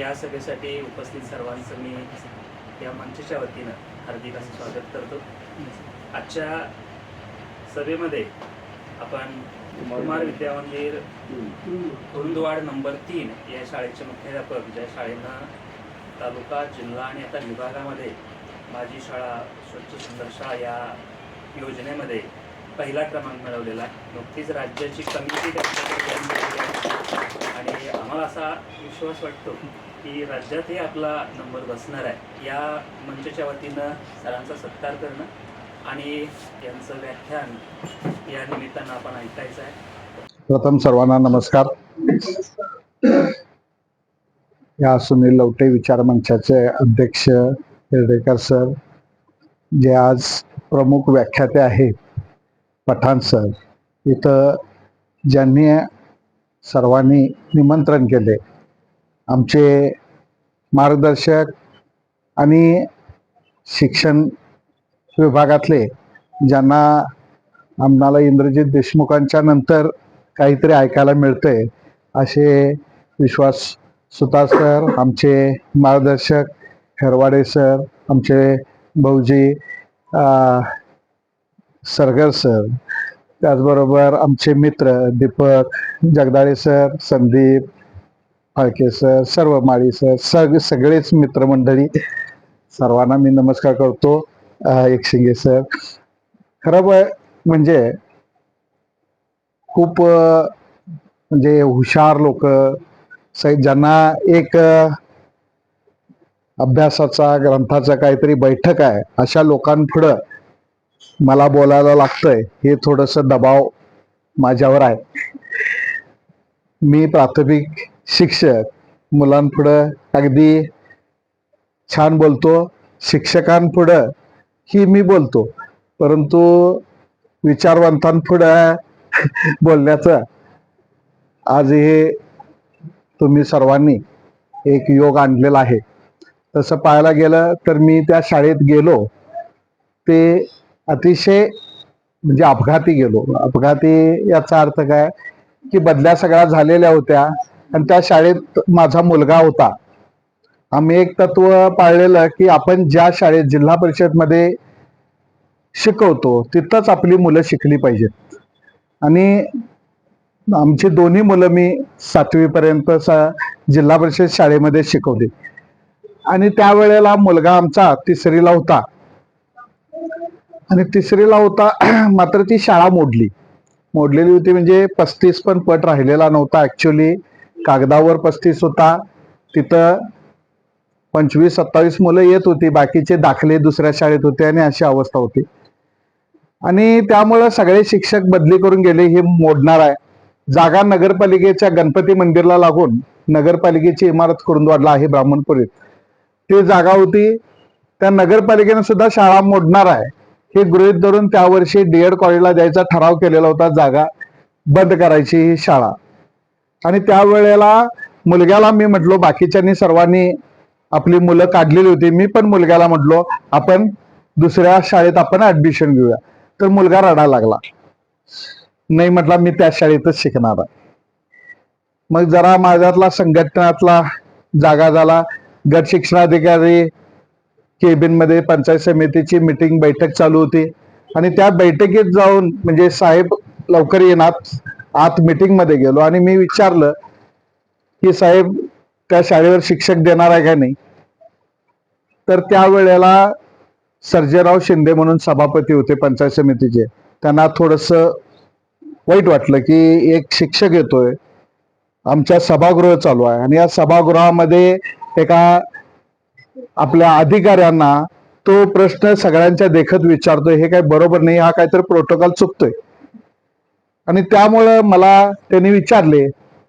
या सभेसाठी उपस्थित सर्वांचं मी या मंचाच्या वतीनं हार्दिक असं स्वागत करतो. आजच्या सभेमध्ये आपण कुमार विद्या मंदिर कुरुंदवाड नंबर 3 या शाळेचे मुख्याध्यापक, ज्या शाळेनं तालुका, जिल्हा आणि आता विभागामध्ये माझी शाळा स्वच्छ सुंदर शाळा या योजनेमध्ये पहिला क्रमांक मिळवलेला. नुकतीच राज्याची कमिटी आणि आम्हाला असा विश्वास वाटतो की राज्यातही आपला नंबर बसणार आहे. या मंचाच्या वतीनं सरांचा सत्कार करणं आणि यांचं व्याख्यान या निमित्तानं आपण ऐकायचं आहे. प्रथम सर्वांना नमस्कार. या सुनील लवटे विचार मंचाचे अध्यक्ष हेर्डेकर सर, जे आज प्रमुख व्याख्याते आहेत, पठाण सर, इथं ज्यांनी सर्वांनी निमंत्रण केले, आमचे मार्गदर्शक आणि शिक्षण विभागातले, ज्यांना आम्हाला इंद्रजित देशमुखांच्या नंतर काहीतरी ऐकायला मिळतंय असे विश्वास सुतार सर, आमचे मार्गदर्शक खरवाडे सर, आमचे भाऊजी सरगर सर, त्याचबरोबर आमचे मित्र दीपक जगदाळे सर, संदीप फाळके सर, सर्व माळी सर, सगळेच मित्रमंडळी, सर्वांना मी नमस्कार करतो. एकशिंगे सर, खरं म्हणजे खूप म्हणजे हुशार लोक, ज्यांना एक अभ्यासाचा, ग्रंथाचा काहीतरी बैठक आहे, अशा लोकांपुढं मला बोलायला लागतंय, हे थोडंसं दबाव माझ्यावर आहे. मी प्राथमिक शिक्षक, मुलांपुढं अगदी छान बोलतो, शिक्षकांपुढं ही मी बोलतो, परंतु विचारवंतांपुढं बोलण्याचं आज हे तुम्ही सर्वांनी एक योग आणलेला आहे. तसं पाहायला गेलं तर मी त्या शाळेत गेलो ते अतिशय म्हणजे अपघाती गेलो. अपघाती याचा अर्थ काय की बदल्या सगळ्या झालेल्या होत्या आणि त्या शाळेत माझा मुलगा होता. आम्ही एक तत्व पाळलेलं की आपण ज्या शाळेत जिल्हा परिषदमध्ये शिकवतो तिथंच आपली मुलं शिकली पाहिजेत. आणि आमची दोन्ही मुलं मी 7वी पर्यंत जिल्हा परिषद शाळेमध्ये शिकवली आणि त्यावेळेला मुलगा आमचा 3रीला होता आणि 3रीला होता मात्र ती शाळा मोडलेली होती. म्हणजे 35 पण पट राहिलेला नव्हता. ऍक्च्युली कागदावर 35 होता, तिथं 25-27 मुलं येत होती, बाकीचे दाखले दुसऱ्या शाळेत होते आणि अशी अवस्था होती. आणि त्यामुळं सगळे शिक्षक बदली करून गेले. हे मोडणार आहे. जागा नगरपालिकेच्या गणपती मंदिरला लागून नगरपालिकेची इमारत कुरुंदवाडला आहे, ब्राह्मणपुरीत, ती जागा होती. त्या नगरपालिकेने सुद्धा शाळा मोडणार आहे हे गृहीत धरून त्या वर्षी डीएड कॉलेजला द्यायचा ठराव केलेला होता, जागा बंद करायची ही शाळा. आणि त्यावेळेला मुलग्याला मी म्हटलो, बाकीच्यांनी सर्वांनी आपली मुलं काढलेली होती, मी पण मुलग्याला म्हटलो आपण दुसऱ्या शाळेत आपण ऍडमिशन घेऊया. तर मुलगा रडायला लागला, नाही म्हटला मी त्या शाळेतच शिकणार आहे. मग जरा माझ्यातला संघटनातला जागा झाला. गट शिक्षणाधिकारी केबिन मध्ये पंचायत समितीची मीटिंग, बैठक चालू होती आणि त्या बैठकीत जाऊन म्हणजे साहेब लवकर येणार, आत मीटिंग मध्ये गेलो आणि मी विचारलं की साहेब त्या शाळेवर शिक्षक देणार आहे का नाही. तर त्यावेळेला सर्जेराव शिंदे म्हणून सभापती होते पंचायत समितीचे, त्यांना थोडस वाईट वाटलं की एक शिक्षक येतोय, आमच्या सभागृह चालू आहे आणि या सभागृहामध्ये एका आपल्या अधिकाऱ्यांना तो प्रश्न सगळ्यांच्या देखत विचारतोय, हे काही बरोबर नाही, हा काहीतरी प्रोटोकॉल चुकतोय. आणि त्यामुळं मला त्यांनी विचारले,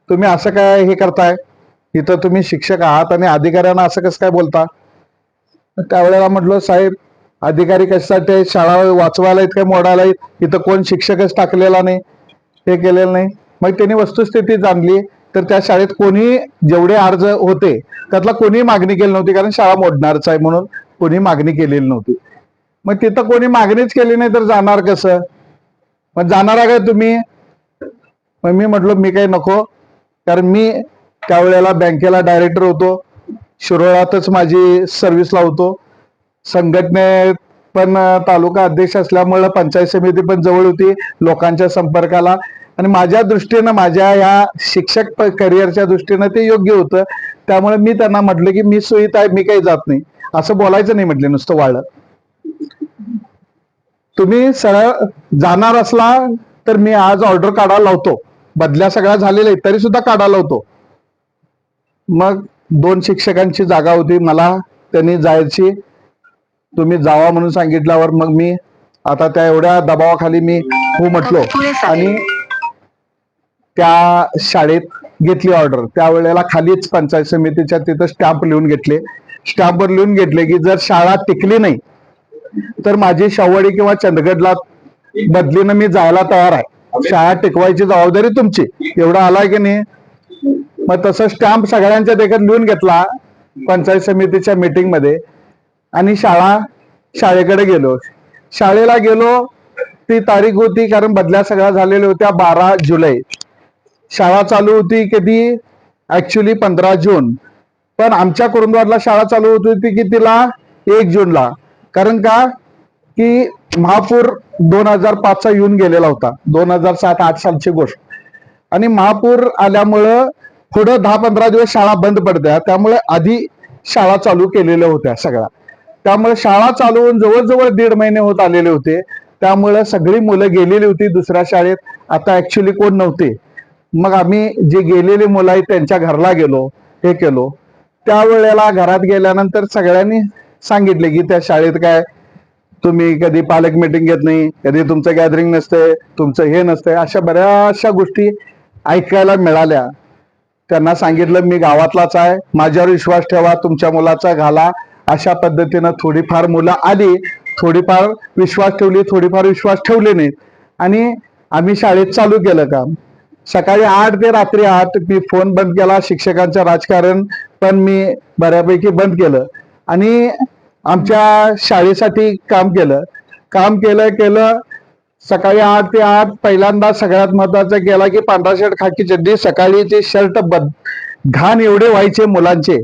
तुम्ही असं काय हे करताय, इथं तुम्ही शिक्षक आहात आणि अधिकाऱ्यांना असं कसं काय बोलता. त्यावेळेला म्हटलं साहेब अधिकारी कशासाठी, शाळा वाचवायला आहेत काय मोडायला आहेत, इथं कोण शिक्षकच टाकलेला नाही, हे केलेलं नाही. मग त्यांनी वस्तुस्थिती जाणली तर त्या शाळेत कोणी जेवढे अर्ज होते त्यातला कोणी मागणी केली नव्हती, कारण शाळा मोडणारच आहे म्हणून कोणी मागणी केलेली नव्हती. मग तिथं कोणी मागणीच केली नाही तर जाणार कसं, मग जाणार आहे का तुम्ही. मग मी म्हटलो मी काही नको, कारण मी त्यावेळेला बँकेला डायरेक्टर होतो, शिरोळातच माझी सर्व्हिस लावतो. संघटनेत पण तालुका अध्यक्ष असल्यामुळे पंचायत समिती पण जवळ होती लोकांच्या संपर्काला, आणि माझ्या दृष्टीनं माझ्या या शिक्षक करिअरच्या दृष्टीनं ते योग्य होतं. त्यामुळे मी त्यांना म्हटलं की मी सुईत आहे, मी काही जात नाही, असं बोलायचं नाही म्हटले नुसतं वाळलं. तुम्ही सरळ जाणार असला तर मी आज ऑर्डर काढायला लावतो, बदल्या सगळ्या झालेल्या आहेत तरी सुद्धा काढायला लावतो. मग 2 शिक्षकांची जागा होती, मला त्यांनी जायची, तुम्ही जावा म्हणून सांगितल्यावर मग मी आता त्या एवढ्या दबावाखाली मी हो म्हटलो आणि त्या शाळेत घेतली ऑर्डर. त्यावेळेला खालीच पंचायत समितीच्या तिथं स्टॅम्प लिहून घेतले. स्टॅम्पवर लिहून घेतले की जर शाळा टिकली नाही तर माझी शाहूवाडी किंवा चंदगडला बदलीनं मी जायला तयार आहे, शाळा टिकवायची जबाबदारी तुमची, एवढं आलाय की नाही. मग तसं स्टॅम्प सगळ्यांच्या देखत लिहून घेतला पंचायत समितीच्या मीटिंग मध्ये आणि शाळेकडे गेलो. शाळेला गेलो, ती तारीख होती कारण बदल्या सगळ्या झालेल्या होत्या 12 जुलै. शाळा चालू होती कधी ऍक्च्युली 15 जून, पण आमच्या कुरुंदवाडला शाळा चालू होती की तिला 1 जूनला. कारण का की महापूर 2005चा येऊन गेलेला होता, 2007-8 सालची गोष्ट, आणि महापूर आल्यामुळं पुढं 10-15 दिवस शाळा बंद पडत्या, त्यामुळे आधी शाळा चालू केलेल्या होत्या सगळ्या. त्यामुळे शाळा चालू होऊन जवळजवळ 1.5 महिने होत आलेले होते. त्यामुळे सगळी मुलं गेलेली होती दुसऱ्या शाळेत, आता ऍक्च्युली कोण नव्हते. मग आम्ही जे गेलेली मुलं आहेत त्यांच्या घरला गेलो, हे केलो. त्यावेळेला घरात गेल्यानंतर सगळ्यांनी सांगितले की त्या शाळेत काय तुम्ही कधी पालक मिटिंग घेत नाही, कधी तुमचं गॅदरिंग नसतंय, तुमचं हे नसतंय, अशा बऱ्याचशा गोष्टी ऐकायला मिळाल्या. त्यांना सांगितलं मी गावातलाच आहे, माझ्यावर विश्वास ठेवा, तुमच्या मुलाचा घाला. अशा पद्धतीनं थोडीफार मुलं आली, थोडीफार विश्वास ठेवली, थोडीफार विश्वास ठेवले नाहीत, आणि आम्ही शाळेत चालू केलं काम. सकाळी 8 ते रात्री 8 मी फोन बंद केला, शिक्षकांचं राजकारण पण मी बऱ्यापैकी बंद केलं आणि आमच्या शाळेसाठी काम केलं. सकाळी 8 ते 8 पहिल्यांदा सगळ्यात महत्वाचं केला की पांढरा शर्ट खाकी चड्डी, सकाळी ते शर्ट घाण एवढे व्हायचे मुलांचे,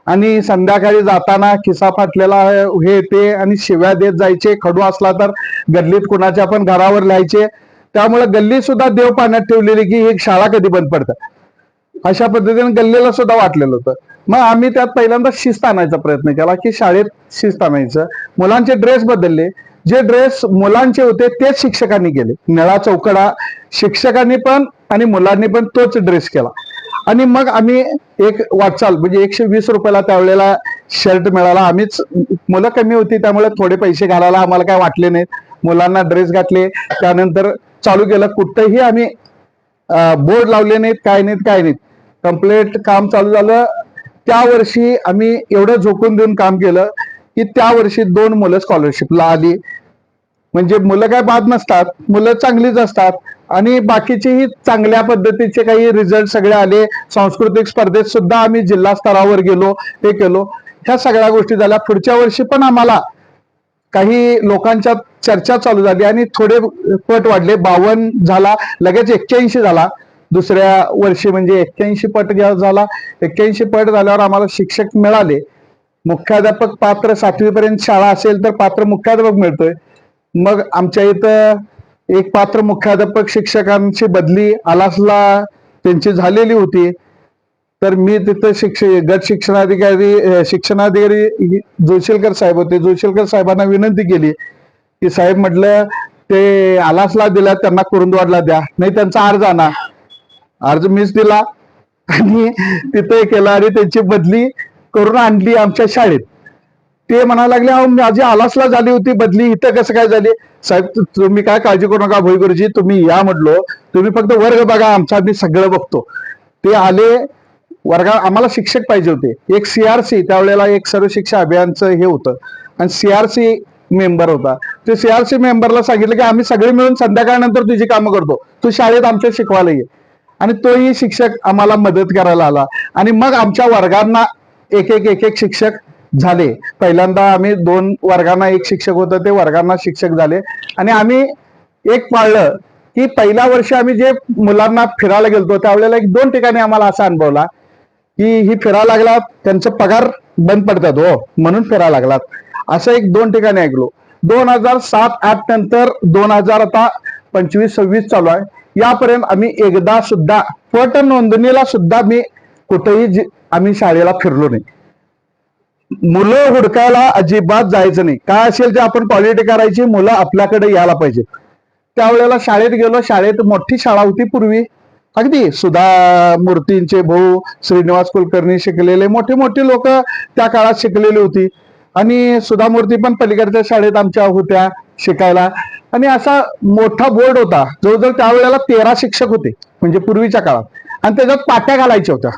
आणि संध्याकाळी जाताना खिसा फाटलेला हे ते आणि शिव्या देत जायचे. खडू असला तर गल्लीत कुणाच्या पण घरावर लिहायचे. त्यामुळे गल्ली सुद्धा देव पाण्यात ठेवलेली की ही शाळा कधी बंद पडतात, अशा पद्धतीने गल्लीला सुद्धा वाटलेलं होतं. मग आम्ही त्यात पहिल्यांदा शिस्त आणायचा प्रयत्न केला की शाळेत शिस्त आणायचं. मुलांचे ड्रेस बदलले, जे ड्रेस मुलांचे होते तेच शिक्षकांनी केले, निळा चौकडा शिक्षकांनी पण आणि मुलांनी पण तोच ड्रेस केला. आणि मग आम्ही एक वाटचाल म्हणजे 120 रुपयाला त्यावेळेला शर्ट मिळाला. आम्हीच मुलं कमी होती त्यामुळे थोडे पैसे घालायला आम्हाला काय वाटले नाहीत. मुलांना ड्रेस घातले, त्यानंतर चालू केलं. कुठंही आम्ही बोर्ड लावले नाहीत, काय नाहीत. कम्प्लीट काम चालू झालं. त्या वर्षी आम्ही एवढं झोकून देऊन काम केलं की त्या वर्षी 2 मुलं स्कॉलरशिपला आली. म्हणजे मुलं काय बाद नसतात, मुलं चांगलीच असतात, आणि बाकीचेही चांगल्या पद्धतीचे काही रिझल्ट सगळे आले. सांस्कृतिक स्पर्धेत सुद्धा आम्ही जिल्हा स्तरावर गेलो, हे केलो. ह्या सगळ्या गोष्टी झाल्या. पुढच्या वर्षी पण आम्हाला काही लोकांच्या चर्चा चालू झाली आणि थोडे पट वाढले. 52 झाला, लगेच 81 झाला दुसऱ्या वर्षी, म्हणजे 81 पट झाला. 81 पट झाल्यावर आम्हाला शिक्षक मिळाले. मुख्याध्यापक पात्र 7वी पर्यंत शाळा असेल तर पात्र मुख्याध्यापक मिळतोय. मग आमच्या इथं एक पात्र मुख्याध्यापक शिक्षकांची बदली आलासला त्यांची झालेली होती. तर मी तिथं गट शिक्षणाधिकारी जोशीलकर साहेब होते. जोशीलकर साहेबांना विनंती केली की साहेब म्हटलं ते आलासला दिला, त्यांना कुरुंदवाडला द्या, नाही त्यांचा अर्ज आणा. अर्ज मीच दिला आणि तिथे केला आणि त्यांची बदली करून आणली आमच्या शाळेत. ते म्हणायला लागले अहो माझी आलासला झाली होती बदली, इथं कसं काय झाली? साहेब तुम्ही काय काळजी करू नका भोईगुरुजी, तुम्ही या म्हटलो, तुम्ही फक्त वर्ग बघा आमचा, मी सगळं बघतो. ते आले वर्गात. आम्हाला शिक्षक पाहिजे होते. एक CRC त्यावेळेला एक सर्व शिक्षा अभियानचं हे होतं आणि CRC मेंबर होता. ते CRC मेंबरला सांगितलं की आम्ही सगळे मिळून संध्याकाळनंतर तुझी कामं करतो, तू शाळेत आमच्या शिकवायला ये. आणि तोही शिक्षक आम्हाला मदत करायला आला आणि मग आमच्या वर्गांना एक शिक्षक झाले. पहिल्यांदा आम्ही 2 वर्गांना 1 शिक्षक होतं, ते वर्गांना शिक्षक झाले. आणि आम्ही एक पाळलं की पहिल्या वर्षी आम्ही जे मुलांना फिरायला गेलतो त्यावेळेला 1-2 ठिकाणी आम्हाला असा अनुभवला की ही फिरायला लागलात, त्यांचं पगार बंद पडतात हो म्हणून फिरायला लागलात. असं 1-2 ठिकाणी ऐकलो. 2007-8 नंतर 2000 आता 25-26 चालू आहे. यापर्यंत आम्ही एकदा सुद्धा पट नोंदणीला सुद्धा मी कुठेही आम्ही शाळेला फिरलो नाही. मुलं हुडकायला अजिबात जायचं नाही. काय असेल ते आपण क्वालिटी करायची, मुलं आपल्याकडे यायला पाहिजे. त्यावेळेला शाळेत गेलो. शाळेत मोठी शाळा होती पूर्वी, अगदी सुधा मूर्तींचे भाऊ, श्रीनिवास कुलकर्णी शिकलेले मोठे मोठे लोक त्या काळात शिकलेली होती. आणि सुधा मूर्ती पण पलीकडच्या शाळेत आमच्या होत्या शिकायला. आणि असा मोठा बोर्ड होता. जवळजवळ त्यावेळेला 13 शिक्षक होते म्हणजे पूर्वीच्या काळात. आणि त्याच्यात पाट्या घालायच्या होत्या.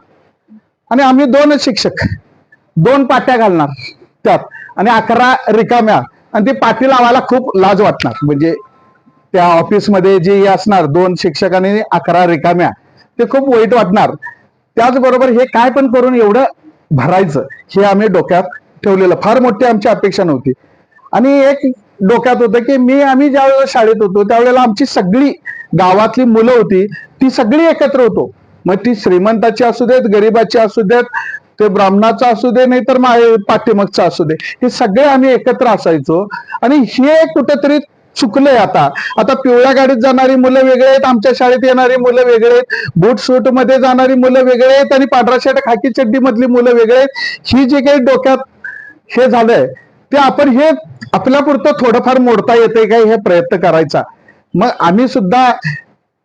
आणि आम्ही 2 शिक्षक 2 पाट्या घालणार त्यात आणि 11 रिकाम्या. आणि ती पाटी लावायला खूप लाज वाटणार. म्हणजे त्या ऑफिसमध्ये जे असणार 2 शिक्षक आणि 11 रिकाम्या, ते खूप वाईट वाटणार. त्याचबरोबर हे काय पण करून एवढं भरायचं हे आम्ही डोक्यात ठेवलेलं. फार मोठी आमची अपेक्षा नव्हती. आणि एक डोक्यात होतं की आम्ही ज्यावेळेला शाळेत होतो त्यावेळेला आमची सगळी गावातली मुलं होती, ती सगळी एकत्र होतो. मग ती श्रीमंताची असू देत, गरीबाची असू देत, ते ब्राह्मणाचा असू दे, नाही तर पाठीमागचा असू दे, हे सगळे आम्ही एकत्र असायचो. आणि हे कुठेतरी चुकलंय. आता पिवळ्या गाडीत जाणारी मुलं वेगळे आहेत, आमच्या शाळेत येणारी मुलं वेगळे आहेत, बूट सूट मध्ये जाणारी मुलं वेगळे आहेत आणि पांढरा शर्ट खाकी चड्डी मधली मुलं वेगळे आहेत. ही जे काही डोक्यात हे झालंय ते आपण हे आपल्यापुरतं थोडंफार मोडता येते काय हे प्रयत्न करायचा. मग आम्ही सुद्धा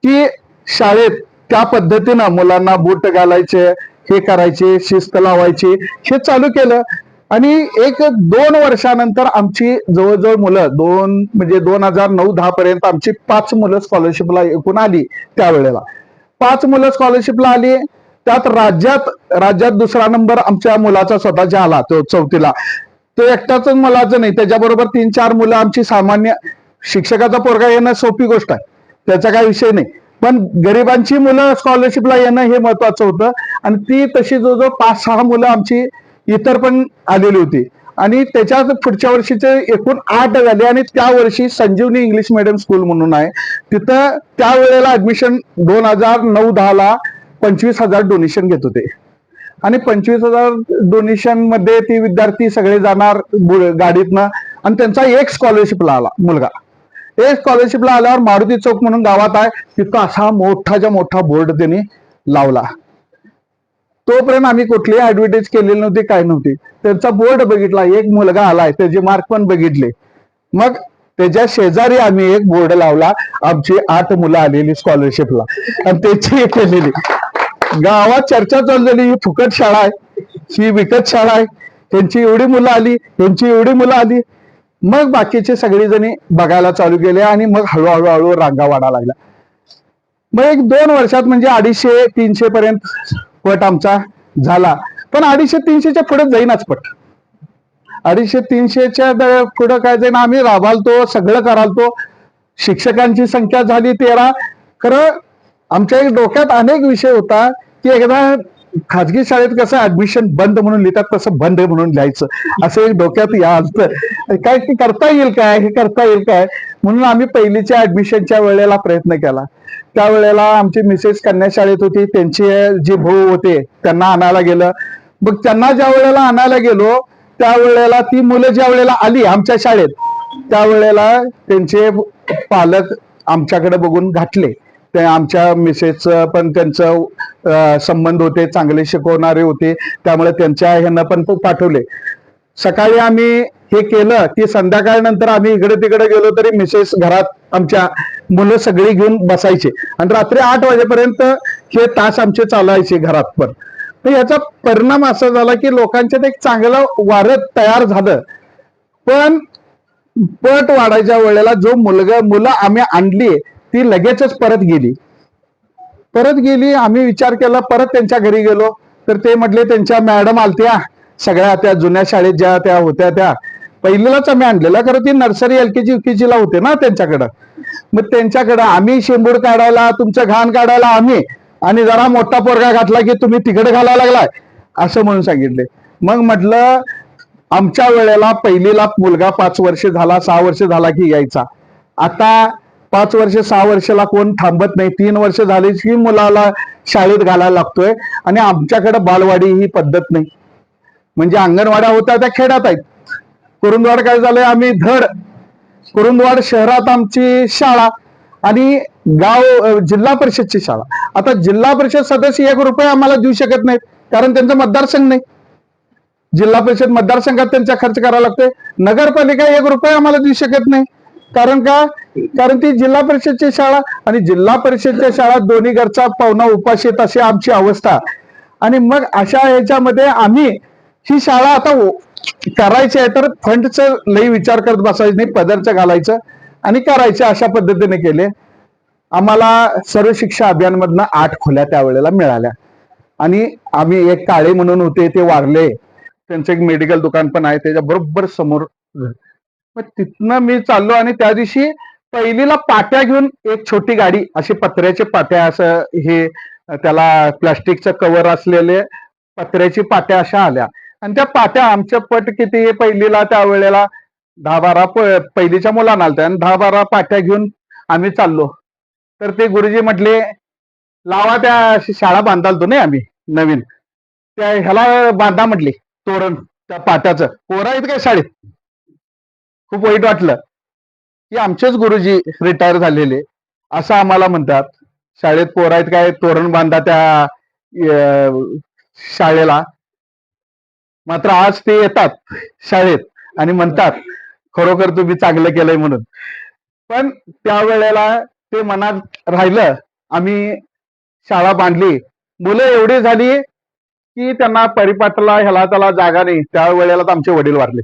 की शाळेत त्या पद्धतीनं मुलांना बूट घालायचे, हे करायचे, शिस्त लावायची, हे चालू केलं. आणि 1-2 वर्षानंतर आमची जवळजवळ मुलं 2009-10 पर्यंत आमची 5 मुलं स्कॉलरशिपला एकूण आली. त्यावेळेला 5 मुलं स्कॉलरशिपला आली. त्यात राज्यात दुसरा नंबर आमच्या मुलाचा स्वतःच्या आला, तो 4थीला. तो एकटाच मुलाचं नाही, त्याच्याबरोबर 3-4 मुलं आमची सामान्य. शिक्षकाचा पोरगा येणं सोपी गोष्ट आहे, त्याचा काही विषय नाही. पण गरिबांची मुलं स्कॉलरशिपला येणं हे महत्वाचं होतं. आणि ती तशी जवळजवळ 5-6 मुलं आमची इतर पण आलेली होती. आणि त्याच्यात पुढच्या वर्षीचे एकूण 8 झाले. आणि त्या वर्षी संजीवनी इंग्लिश मिडियम स्कूल म्हणून आहे, तिथं त्यावेळेला ऍडमिशन 2009-10ला 25,000 डोनेशन घेत होते. आणि 25,000 डोनेशन मध्ये ती विद्यार्थी सगळे जाणार गाडीतनं. आणि त्यांचा एक स्कॉलरशिपला आला मुलगा. एक स्कॉलरशिपला आल्यावर मारुती चौक म्हणून गावात आहे, तिथं असा मोठाच्या मोठा बोर्ड त्यांनी लावला. तोपर्यंत आम्ही कुठलीही ऍडव्हर्टाईज केलेली नव्हती, काय नव्हती. त्यांचा बोर्ड बघितला, एक मुलगा आलाय, त्याचे मार्क पण बघितले. मग त्याच्या शेजारी आम्ही एक बोर्ड लावला, आमची 8 मुलं आलेली स्कॉलरशिपला आणि त्याची केलेली. गावात चर्चा चाललेली, ही फुकट शाळा आहे, ही विकत शाळा आहे, त्यांची एवढी मुलं आली, त्यांची एवढी मुलं आली. मग बाकीचे सगळेजणी बघायला चालू केले आणि मग हळूहळू रांगा वाढायला लागल्या. मग 1-2 वर्षात म्हणजे 250-300 पर्यंत पट आमचा झाला. पण 250-300च्या पुढे जाईनाच पट. 250-300च्या पुढे काय जाईन, आम्ही राबालतो, सगळं करालतो. शिक्षकांची संख्या झाली 13. खरं आमच्या एक डोक्यात अनेक विषय होता की एकदा खाजगी शाळेत कसं ऍडमिशन बंद म्हणून लिहितात तसं बंद म्हणून लिहायचं, असं एक डोक्यात या असतं. काय ते करता येईल काय, हे करता येईल काय, म्हणून आम्ही पहिलीच्या ऍडमिशनच्या वेळेला प्रयत्न केला. त्यावेळेला आमची मिसेस कन्या शाळेत होती, त्यांचे जे भाऊ होते त्यांना आणायला गेलं. मग त्यांना ज्या वेळेला आणायला गेलो त्यावेळेला ती मुलं ज्या वेळेला आली आमच्या शाळेत, त्यावेळेला त्यांचे पालक आमच्याकडे बघून घातले. ते आमच्या मिसेसचं पण त्यांचं संबंध होते, चांगले शिकवणारे होते, त्यामुळे त्यांच्या ह्यांना पण पाठवले. सकाळी आम्ही हे केलं की संध्याकाळ नंतर आम्ही इकडे तिकडे गेलो तरी मिसेस घरात आमच्या मुलं सगळी घेऊन बसायचे आणि रात्री 8 वाजेपर्यंत हे तास आमचे चालायचे घरात. पण तर याचा परिणाम असा झाला की लोकांच्यात एक चांगलं वारं तयार झालं. पण पट वाढायच्या वेळेला जो मुलं आम्ही आणली ती लगेचच परत गेली. आम्ही विचार केला, परत त्यांच्या घरी गेलो तर ते म्हटले त्यांच्या मॅडम आलत्या सगळ्या, त्या जुन्या शाळेत ज्या त्या होत्या त्या पहिलीलाच आम्ही आणलेला, खरं ती नर्सरी LKG UKG ला होते ना त्यांच्याकडं. मग त्यांच्याकडं आम्ही शेंबूड काढायला, तुमचं घाण काढायला आम्ही, आणि जरा मोठा पोरगा घातला की तुम्ही तिकडे घालायला लागलाय असं म्हणून सांगितले. मग म्हटलं आमच्या वेळेला पहिलीला मुलगा 5 वर्ष झाला 6 वर्ष झाला की यायचा. आता 5 वर्ष 6 वर्षाला कोण थांबत नाही, 3 वर्ष झाली की मुलाला शाळेत घालायला लागतोय. आणि आमच्याकडे बालवाडी ही पद्धत नाही. म्हणजे अंगणवाड्या होत्या त्या खेड्यात आहेत. कुरुंदवाड काय झालंय, आम्ही धड कुरुंदवाड शहरात आमची शाळा आणि गाव जिल्हा परिषदची शाळा. आता जिल्हा परिषद सदस्य 1 रुपये आम्हाला देऊ शकत नाहीत, कारण त्यांचा मतदारसंघ नाही. जिल्हा परिषद मतदारसंघात त्यांचा खर्च करावा लागतोय. नगरपालिका 1 रुपये आम्हाला देऊ शकत नाही. कारण का? कारण ती जिल्हा परिषदची शाळा, आणि जिल्हा परिषदच्या शाळा दोन्ही घरचा पाहुणा उपाशीत अशी आमची अवस्था. आणि मग अशा ह्याच्यामध्ये आम्ही ही शाळा आता करायची आहे, तर फंडचं लई विचार करत बसायचं नाही, पदरचं घालायचं आणि करायचं, अशा पद्धतीने केले. आम्हाला सर्व शिक्षा अभियान मधनं 8 खोल्या त्यावेळेला मिळाल्या. आणि आम्ही एक काळे म्हणून होते, ते वारले. त्यांचं एक मेडिकल दुकान पण आहे त्याच्या बरोबर समोर. मग तिथनं मी चाललो आणि त्या दिवशी पहिलीला पाट्या घेऊन एक छोटी गाडी, अशी पत्र्याचे पाट्या, असं हे त्याला प्लास्टिकचं कव्हर असलेले पत्र्याची पाट्या अशा आल्या. आणि त्या पाट्या आमच्या पट किती पहिलीला त्यावेळेला 10-12 पहिलीच्या मुलांना आलत्या, आणि 10-12 पाट्या घेऊन आम्ही चाललो. तर ते गुरुजी म्हटले, लावा त्या शाळा बांधालतो नाही आम्ही नवीन, त्या ह्याला बांधा म्हटली तोरण त्या पाट्याचं. पोरं आहेत काय शाळेत? खूप वाईट वाटलं की आमचेच गुरुजी रिटायर झालेले असं आम्हाला म्हणतात, शाळेत पोरं आहेत काय, तोरण बांधा त्या शाळेला. मात्र आज ते येतात शाळेत आणि म्हणतात खरोखर तुम्ही चांगलं केलंय म्हणून. पण त्यावेळेला ते मनात राहिलं. आम्ही शाळा बांधली, मुलं एवढी झाली की त्यांना परिपाठाला ह्याला त्याला जागा नाही. त्यावेळेला आमचे वडील वारले.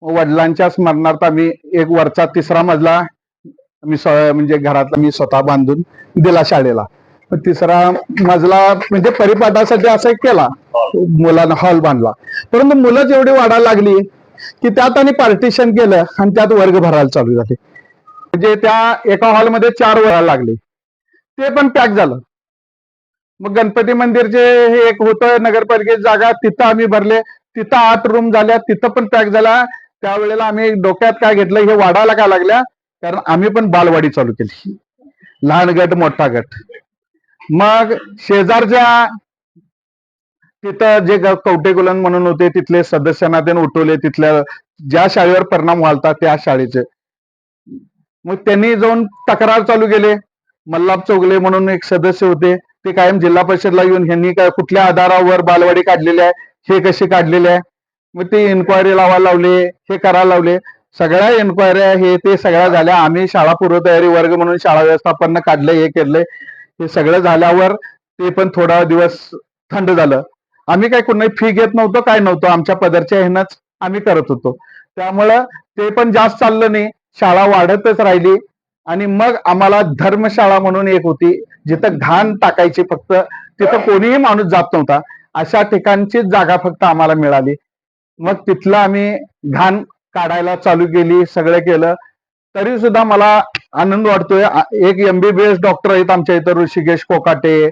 वडिलांच्या स्मरणार्थ आम्ही एक वरचा 3रा मजला मी म्हणजे घरातला मी स्वतः बांधून दिला शाळेला. 3रा मजला म्हणजे परिपाठासाठी असं केला, मुलांना हॉल बांधला. परंतु मुलं जेवढी वाढायला लागली की त्यात आणि पार्टिशन केलं आणि त्यात वर्ग भरायला चालू झाले. म्हणजे त्या एका हॉलमध्ये 4 वर्ग लागले, ते पण पॅक झालं. मग गणपती मंदिरचे हे एक होतं नगरपालिकेची जागा, तिथं आम्ही भरले. तिथं 8 रूम झाल्या, तिथं पण पॅक झाला. त्यावेळेला आम्ही डोक्यात काय घेतलं, हे वाढायला काय लागल्या, कारण आम्ही पण बालवाडी चालू केली, लहान गट मोठा गट. मग शेजारच्या तिथं जे कवटेकुलन म्हणून होते, तिथले सदस्यांना त्यांनी उठवले, तिथल्या ज्या शाळेवर परिणाम व्हालता त्या शाळेचे. मग त्यांनी जाऊन तक्रार चालू केले. मल्लाप चौगले म्हणून एक सदस्य होते, ते कायम जिल्हा परिषदला येऊन ह्यांनी काय कुठल्या आधारावर बालवाडी काढलेली आहे, हे कशी काढलेली आहे. मग ते इन्क्वायरी लावायला लावले, हे करायला लावले. सगळ्या इन्क्वायऱ्या हे ते सगळ्या झाल्या. आम्ही शाळा पूर्वतयारी वर्ग म्हणून शाळा व्यवस्थापन काढले, हे केलंय. हे सगळं झाल्यावर ते पण थोडा दिवस थंड झालं. आम्ही काय कोणी फी घेत नव्हतो, काय नव्हतं, आमच्या पदरच्या ह्यानंच आम्ही करत होतो. त्यामुळं ते पण जास्त चाललं नाही, शाळा वाढतच राहिली. आणि मग आम्हाला धर्मशाळा म्हणून एक होती, जिथं घाण टाकायची, फक्त तिथं कोणीही माणूस जात नव्हता, अशा ठिकाणची जागा फक्त आम्हाला मिळाली. मग तिथलं आम्ही घाण काढायला चालू केली, सगळं केलं. तरी सुद्धा मला आनंद वाटतोय. एक MBBS डॉक्टर आहेत आमच्या इथं, ऋषिकेश कोकाटे,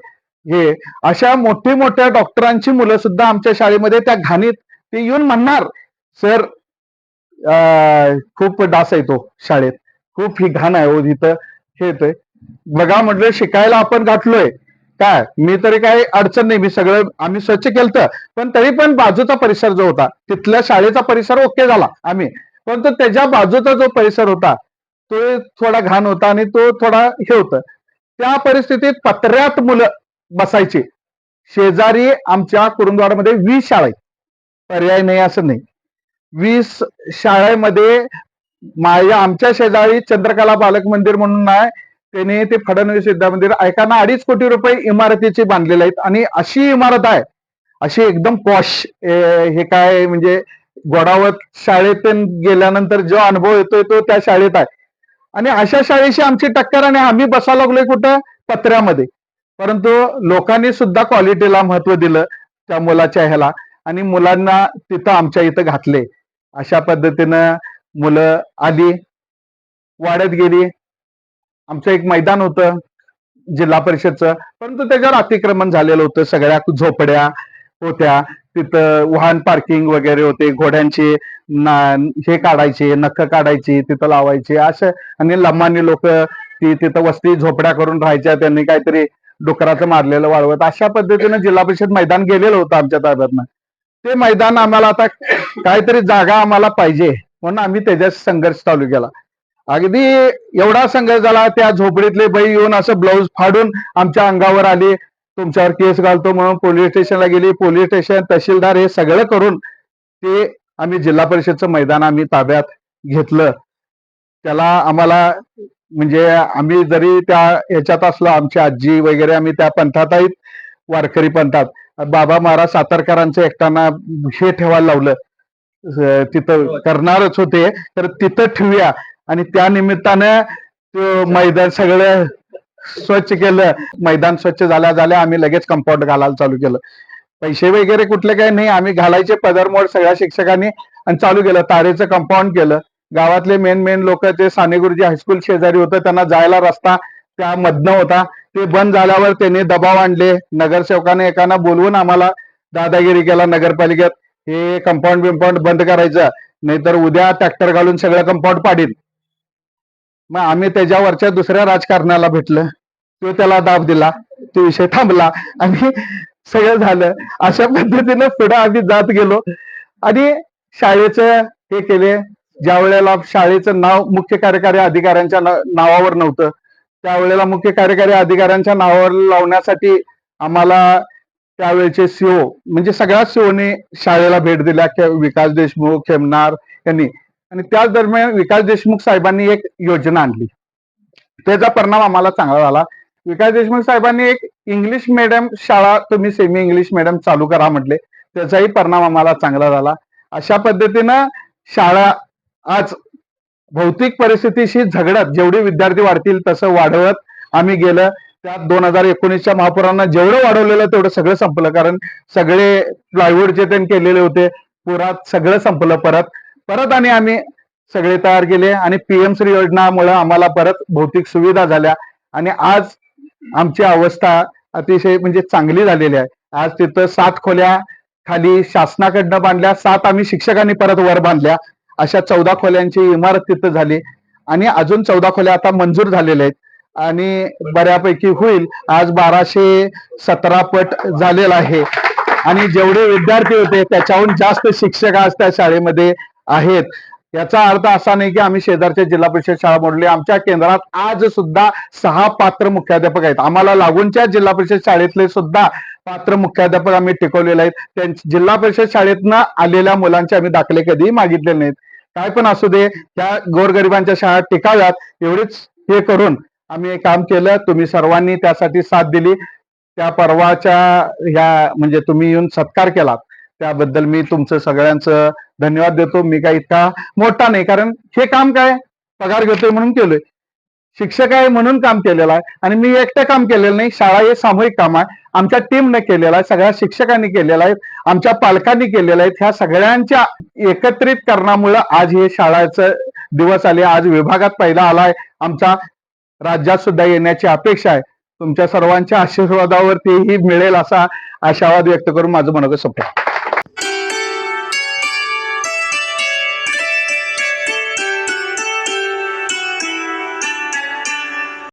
हे अशा मोठ्या डॉक्टरांची मुलं सुद्धा आमच्या शाळेमध्ये त्या घाणीत ते येऊन म्हणणार, सर खूप डास येतो शाळेत, खूप ही घाण आहे हो इथं, हे येतोय. बघा म्हटलं, शिकायला आपण गाठलोय काय, मी तरी काही अडचण नाही, मी सगळं आम्ही स्वच्छ केलं. पण तरी पण बाजूचा परिसर जो होता, तिथल्या शाळेचा परिसर ओके झाला आम्ही, परंतु त्याच्या बाजूचा जो परिसर होता तो थोडा घाण होता आणि तो थोडा हे होतं. त्या परिस्थितीत पत्र्यात मुलं बसायची. शेजारी आमच्या कुरुंदवाडमध्ये 20 शाळा आहेत, पर्याय नाही असं नाही. 20 शाळेमध्ये आमच्या शेजारी चंद्रकला बालक मंदिर म्हणून आहे, त्याने ते फडणवीस विद्या मंदिर ऐकाना 2.5 कोटी रुपये इमारतीचे बांधलेले आहेत. आणि अशी इमारत आहे, अशी एकदम पॉश, हे काय म्हणजे गोडावत शाळेत गेल्यानंतर जो अनुभव येतोय तो त्या शाळेत आहे. आणि अशा शाळेशी आमची टक्कर, आणि आम्ही बसायला लागलोय कुठं, पत्र्यामध्ये. परंतु लोकांनी सुद्धा क्वालिटीला महत्व दिलं त्या मुलाच्या ह्याला, आणि मुलांना तिथं आमच्या इथं घातले. अशा पद्धतीनं मुलं आली, वाढत गेली. आमचं एक मैदान होतं जिल्हा परिषदचं, परंतु त्याच्यावर अतिक्रमण झालेलं होतं, सगळ्या झोपड्या होत्या, तिथं वाहन पार्किंग वगैरे होते, घोड्यांची हे काढायचे, नख काढायची, तिथं लावायचे असं. आणि लमानी लोक ती तिथं वस्ती झोपड्या करून राहायच्या, त्यांनी काहीतरी डुकराचं मारलेलं वाळवत, अशा पद्धतीनं जिल्हा परिषद मैदान गेलेलं होतं आमच्या ताब्यातनं. ते मैदान आम्हाला आता काहीतरी जागा आम्हाला पाहिजे म्हणून आम्ही त्याच्यात संघर्ष चालू केला. अगदी एवढा संघर्ष झाला, त्या झोपडीतले बाई येऊन असं ब्लाऊज फाडून आमच्या अंगावर आली, तुमच्यावर केस घालतो म्हणून पोलीस स्टेशनला गेली. पोलीस स्टेशन, तहसीलदार हे सगळं करून ते आम्ही जिल्हा परिषदचं मैदान आम्ही ताब्यात घेतलं. त्याला आम्हाला म्हणजे आम्ही जरी त्या ह्याच्यात असलो, आमची आजी वगैरे आम्ही त्या पंथात आहेत, वारकरी पंथात. बाबा महाराज सातारकरांचं एकट्यानं हे ठेवायला लावलं, तिथं करणारच होते, तर तिथं ठेवूया. आणि त्या निमित्तानं ते मैदान सगळं स्वच्छ केलं. मैदान स्वच्छ झाल्या आम्ही लगेच कंपाऊंड घालायला चालू केलं. पैसे वगैरे कुठले काही नाही, आम्ही घालायचे पदरमोड सगळ्या शिक्षकांनी आणि चालू केलं. तारेचं कंपाऊंड केलं. गावातले मेन लोक, ते साने गुरुजी हायस्कूल शेजारी होतं, त्यांना जायला रस्ता त्या मधनं होता, ते बंद झाल्यावर त्यांनी दबाव आणले. नगरसेवकाने एकानं बोलवून आम्हाला दादागिरी केला नगरपालिकेत, हे कंपाऊंड बंद करायचं, नाहीतर उद्या ट्रॅक्टर घालून सगळं कंपाऊंड पाडील. मग आम्ही त्याच्यावरच्या दुसऱ्या राजकारणाला भेटलं, तो त्याला दाब दिला, तो विषय थांबला आणि सगळं झालं. अशा पद्धतीनं पुढे आम्ही जात गेलो आणि शाळेचं हे केले. ज्या वेळेला शाळेचं नाव मुख्य कार्यकारी अधिकाऱ्यांच्या नावावर नव्हतं, त्यावेळेला मुख्य कार्यकारी अधिकाऱ्यांच्या नावावर लावण्यासाठी आम्हाला त्यावेळेचे सीओ, म्हणजे सगळ्या सीओने शाळेला भेट दिल्या, विकास देशमुख, खेमनार यांनी. आणि त्याच दरम्यान विकास देशमुख साहेबांनी एक योजना आणली, त्याचा परिणाम आम्हाला चांगला झाला. विकास देशमुख साहेबांनी एक इंग्लिश मिडियम शाळा, तुम्ही सेमी इंग्लिश मिडियम चालू करा म्हटले, त्याचाही परिणाम आम्हाला चांगला झाला. अशा पद्धतीनं शाळा आज भौतिक परिस्थितीशी झगडत, जेवढे विद्यार्थी वाढतील तसं वाढवत आम्ही गेलं. त्यात 2019च्या महापुरांना जेवढं वाढवलेलं तेवढं सगळं संपलं, कारण सगळे प्लायवूडचे ते केलेले होते, पुरात सगळं संपलं. परत आणि आम्ही सगळे तयार केले आणि PM श्री योजनामुळे आम्हाला परत भौतिक सुविधा झाल्या आणि आज आमची अवस्था अतिशय म्हणजे चांगली झालेली आहे. आज तिथं 7 खोल्या खाली शासनाकडनं बांधल्या, 7 आम्ही शिक्षकांनी परत वर बांधल्या. अशा 14 खोल्यांची इमारत तिथं झाली आणि अजून 14 खोल्या आता मंजूर झालेल्या आहेत आणि बऱ्यापैकी होईल. आज 1217 पट झालेला आहे आणि जेवढे विद्यार्थी होते त्याच्याहून जास्त शिक्षक आज त्या शाळेमध्ये आहेत. याचा अर्थ असा नाही की आम्ही शेजारच्या जिल्हा परिषद शाळा मोडली. आमच्या केंद्रात आज सुद्धा 6 पात्र मुख्याध्यापक आहेत. आम्हाला लागूनच्या जिल्हा परिषद शाळेतले सुद्धा पात्र मुख्याध्यापक आम्ही टिकवलेले आहेत. जिल्हा परिषद शाळेतनं आलेल्या मुलांचे आम्ही दाखले कधीही मागितले नाहीत. काय पण असू दे, त्या गोरगरिबांच्या शाळा टिकाव्यात एवढीच हे करून आम्ही काम केलं. तुम्ही सर्वांनी त्यासाठी साथ दिली. त्या परवाच्या ह्या म्हणजे तुम्ही येऊन सत्कार केलात, त्याबद्दल मी तुमचं सगळ्यांचं धन्यवाद देतो. मी काय इतका मोठा नाही, कारण हे काम काय पगार घेतोय म्हणून केलोय, शिक्षक आहे म्हणून काम केलेलं आहे आणि मी एकटं काम केलेलं नाही. शाळा हे सामूहिक काम आहे, आमच्या टीमने केलेलं आहे, सगळ्या शिक्षकांनी केलेलं आहे, आमच्या पालकांनी केलेलं आहे. ह्या सगळ्यांच्या एकत्रित करण्यामुळे आज हे शाळेचं दिवस आले. आज विभागात पहिला आलाय, आमचा राज्यात सुद्धा येण्याची अपेक्षा आहे. तुमच्या सर्वांच्या आशीर्वादावर तेही मिळेल असा आशावाद व्यक्त करून माझं मनोगत संपलं.